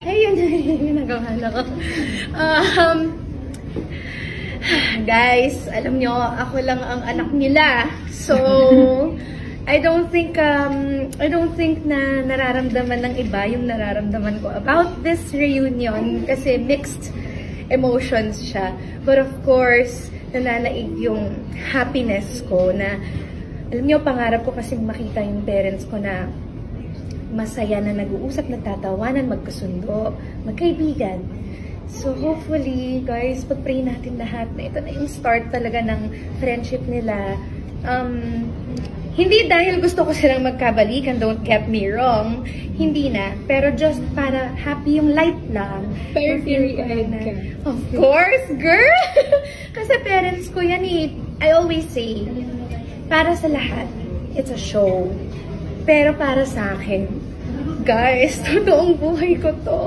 Ayun, nagawala ko. Guys, alam nyo, ako lang ang anak nila. So, I don't think na nararamdaman ng iba yung nararamdaman ko about this reunion kasi mixed emotions siya. But of course, nananaig yung happiness ko na, alam nyo, pangarap ko kasing makita yung parents ko na masaya na nag-uusap, nagtatawanan, magkasundo, magkaibigan. So hopefully, guys, pag-pray natin lahat na ito na yung start talaga ng friendship nila. Hindi dahil gusto ko silang magkabalikan, don't get me wrong. Hindi na. Pero just para happy yung light lang. Pero teary-eyed ka. Of course, girl! Kasi parents ko yan eh. I always say, para sa lahat, it's a show. Pero para sa akin, guys, totoong buhay ko to.